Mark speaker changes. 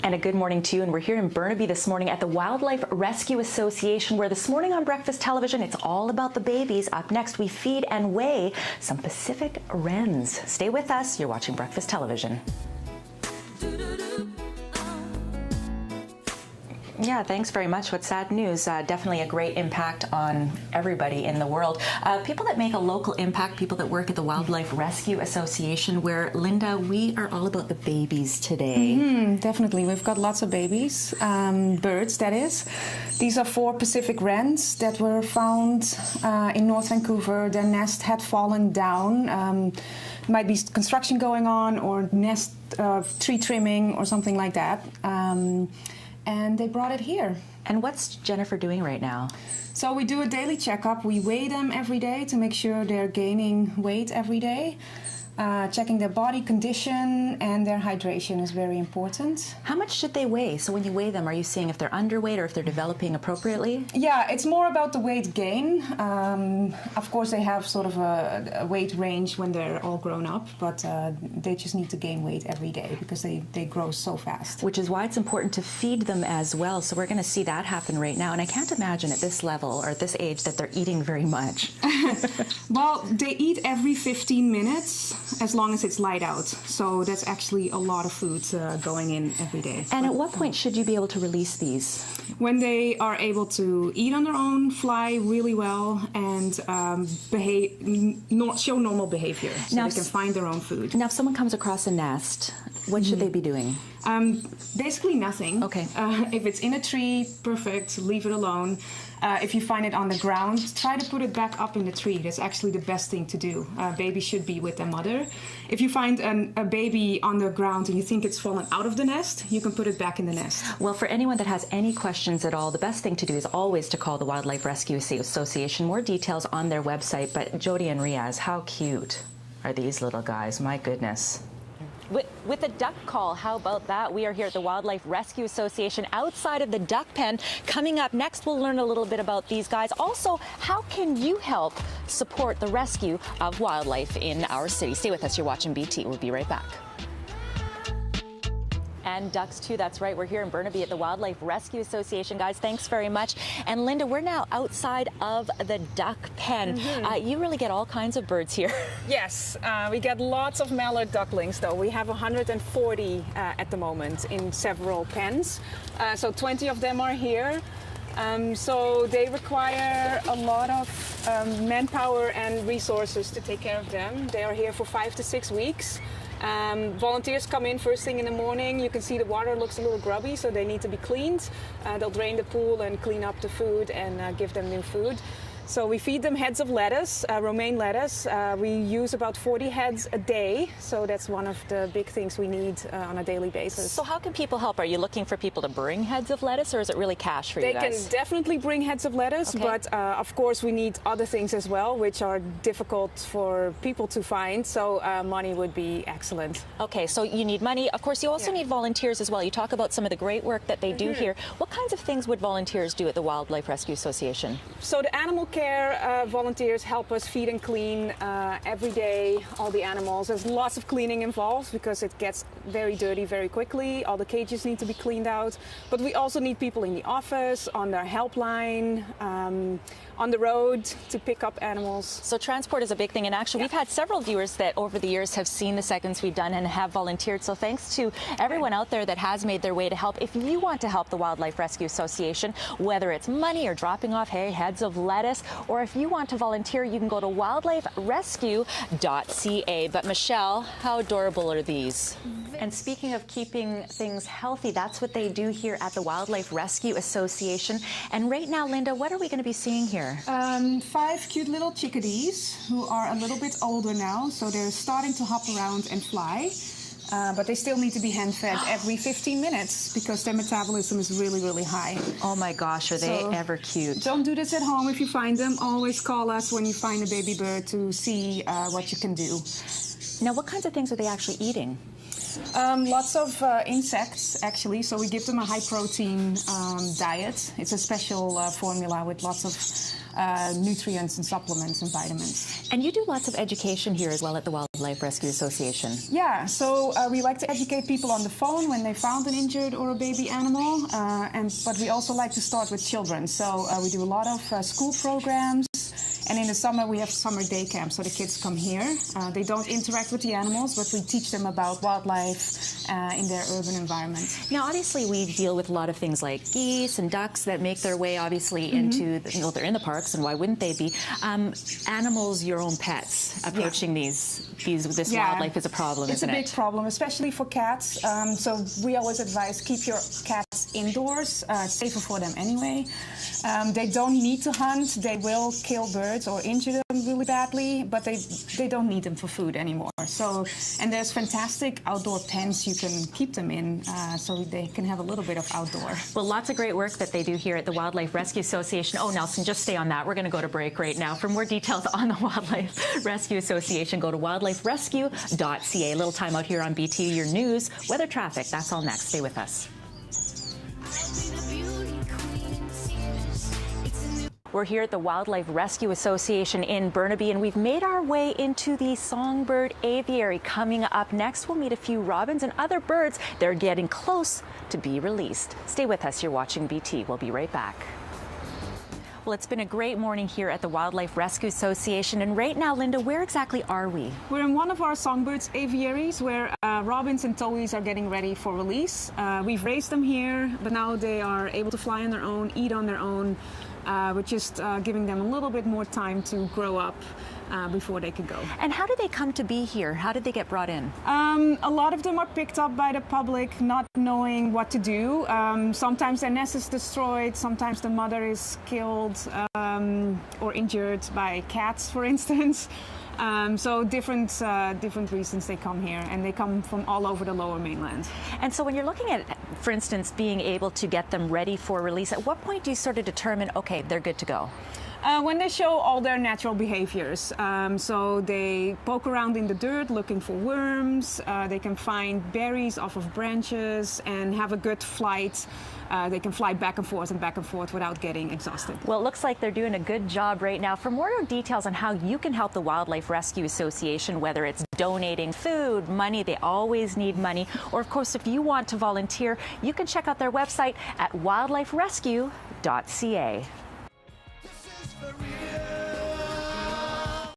Speaker 1: And a good morning to you. And we're here in Burnaby this morning at the Wildlife Rescue Association, where this morning on Breakfast Television, it's all about the babies. Up next, we feed and weigh some Pacific wrens. Stay with us. You're watching Breakfast Television. Yeah, thanks very much. What's sad news? Definitely a great impact on everybody in the world. People that make a local impact, people that work at the Wildlife Rescue Association, where, Linda, we are all about the babies today.
Speaker 2: Definitely. We've got lots of babies, birds, that is. These are 4 Pacific wrens that were found in North Vancouver. Their nest had fallen down. Might be construction going on or nest tree trimming or something like that. And they brought it here.
Speaker 1: And what's Jennifer doing right now?
Speaker 2: So we do a daily checkup. We weigh them every day to make sure they're gaining weight every day. Checking their body condition and their hydration is very important.
Speaker 1: How much should they weigh? So when you weigh them, are you seeing if they're underweight or if they're developing appropriately?
Speaker 2: Yeah, it's more about the weight gain. Of course, they have sort of a weight range when they're all grown up, but they just need to gain weight every day because they grow so fast.
Speaker 1: Which is why it's important to feed them as well. So we're going to see that happen right now. And I can't imagine at this level or at this age that they're eating very much.
Speaker 2: Well, they eat every 15 minutes. As long as it's light out. So that's actually a lot of food going in every day.
Speaker 1: And at what point should you be able to release these?
Speaker 2: When they are able to eat on their own, fly really well, and show normal behavior, so now, they can find their own food.
Speaker 1: Now, if someone comes across a nest, what should they be doing?
Speaker 2: Basically nothing.
Speaker 1: Okay.
Speaker 2: If it's in a tree, perfect, leave it alone. If you find it on the ground, try to put it back up in the tree. That's actually the best thing to do. Babies should be with their mother. If you find a baby on the ground and you think it's fallen out of the nest, you can put it back in the nest.
Speaker 1: Well, for anyone that has any questions at all, the best thing to do is always to call the Wildlife Rescue Association. More details on their website. But Jody and Riaz, how cute are these little guys? My goodness. With a duck call, how about that? We are here at the Wildlife Rescue Association outside of the duck pen. Coming up next, we'll learn a little bit about these guys. Also, how can you help support the rescue of wildlife in our city? Stay with us. You're watching BT. We'll be right back. And ducks too, that's right. We're here in Burnaby at the Wildlife Rescue Association. Guys, thanks very much. And Linda, we're now outside of the duck pen. You really get all kinds of birds here.
Speaker 3: Yes, we get lots of mallard ducklings though. We have 140 at the moment in several pens. So 20 of them are here. So they require a lot of manpower and resources to take care of them. They are here for 5 to 6 weeks. Volunteers come in first thing in the morning. You can see the water looks a little grubby, so they need to be cleaned. They'll drain the pool and clean up the food and give them new food. So we feed them heads of lettuce, romaine lettuce. We use about 40 heads a day, so that's one of the big things we need on a daily basis.
Speaker 1: So how can people help? Are you looking for people to bring heads of lettuce, or is it really cash for you guys?
Speaker 3: They can definitely bring heads of lettuce, but of course we need other things as well, which are difficult for people to find, so money would be excellent.
Speaker 1: Okay, so you need money. Of course, you also need volunteers as well. You talk about some of the great work that they do here. What kinds of things would volunteers do at the Wildlife Rescue Association?
Speaker 3: So the animal care volunteers help us feed and clean every day all the animals. There's lots of cleaning involved because it gets very dirty very quickly. All the cages need to be cleaned out. But we also need people in the office, on their helpline, on the road to pick up animals.
Speaker 1: So transport is a big thing, and actually we've had several viewers that over the years have seen the segments we've done and have volunteered. So thanks to everyone out there that has made their way to help. If you want to help the Wildlife Rescue Association, whether it's money or dropping off heads of lettuce, or if you want to volunteer, you can go to wildliferescue.ca. But Michelle, how adorable are these? And speaking of keeping things healthy, that's what they do here at the Wildlife Rescue Association. And right now, Linda, what are we going to be seeing here?
Speaker 2: 5 cute little chickadees who are a little bit older now, so they're starting to hop around and fly. But they still need to be hand-fed every 15 minutes because their metabolism is really, really high.
Speaker 1: Oh my gosh, are they ever cute?
Speaker 2: Don't do this at home if you find them. Always call us when you find a baby bird to see what you can do.
Speaker 1: Now, what kinds of things are they actually eating?
Speaker 2: Lots of insects, actually. So we give them a high-protein diet. It's a special formula with lots of nutrients and supplements and vitamins.
Speaker 1: And you do lots of education here as well at the Wildlife Rescue Association.
Speaker 2: Yeah, so we like to educate people on the phone when they found an injured or a baby animal, but we also like to start with children. So we do a lot of school programs. And in the summer, we have summer day camps, so the kids come here. They don't interact with the animals, but we teach them about wildlife in their urban environment.
Speaker 1: Now, obviously, we deal with a lot of things like geese and ducks that make their way, obviously, into, well, they're in the parks, and why wouldn't they be? Animals, your own pets, approaching this wildlife is a problem, isn't it?
Speaker 2: It's a big problem, especially for cats. So we always advise keep your cats indoors. It's safer for them anyway. They don't need to hunt. They will kill birds or injure them really badly, but they don't need them for food anymore. So, and there's fantastic outdoor pens you can keep them in, so they can have a little bit of outdoor.
Speaker 1: Well, lots of great work that they do here at the Wildlife Rescue Association. Oh, Nelson, just stay on that. We're going to go to break right now. For more details on the Wildlife Rescue Association, go to wildliferescue.ca. A little time out here on BT, your news, weather, traffic. That's all next. Stay with us. We're here at the Wildlife Rescue Association in Burnaby, and we've made our way into the songbird aviary. Coming up next, we'll meet a few robins and other birds. They're getting close to be released. Stay with us. You're watching BT. We'll be right back. Well, it's been a great morning here at the Wildlife Rescue Association. And right now, Linda, where exactly are we?
Speaker 2: We're in one of our songbirds aviaries where robins and towhees are getting ready for release. We've raised them here, but now they are able to fly on their own, eat on their own. We're just giving them a little bit more time to grow up before they could go.
Speaker 1: And how do they come to be here? How did they get brought in?
Speaker 2: A lot of them are picked up by the public, not knowing what to do. Sometimes their nest is destroyed, sometimes the mother is killed or injured by cats, for instance. So different reasons they come here, and they come from all over the Lower Mainland.
Speaker 1: And so when you're looking at, for instance, being able to get them ready for release, at what point do you sort of determine, okay, they're good to go?
Speaker 2: When they show all their natural behaviors. So they poke around in the dirt looking for worms, they can find berries off of branches and have a good flight. They can fly back and forth without getting exhausted.
Speaker 1: Well, it looks like they're doing a good job right now. For more details on how you can help the Wildlife Rescue Association, whether it's donating food, money, they always need money, or of course, if you want to volunteer, you can check out their website at wildliferescue.ca.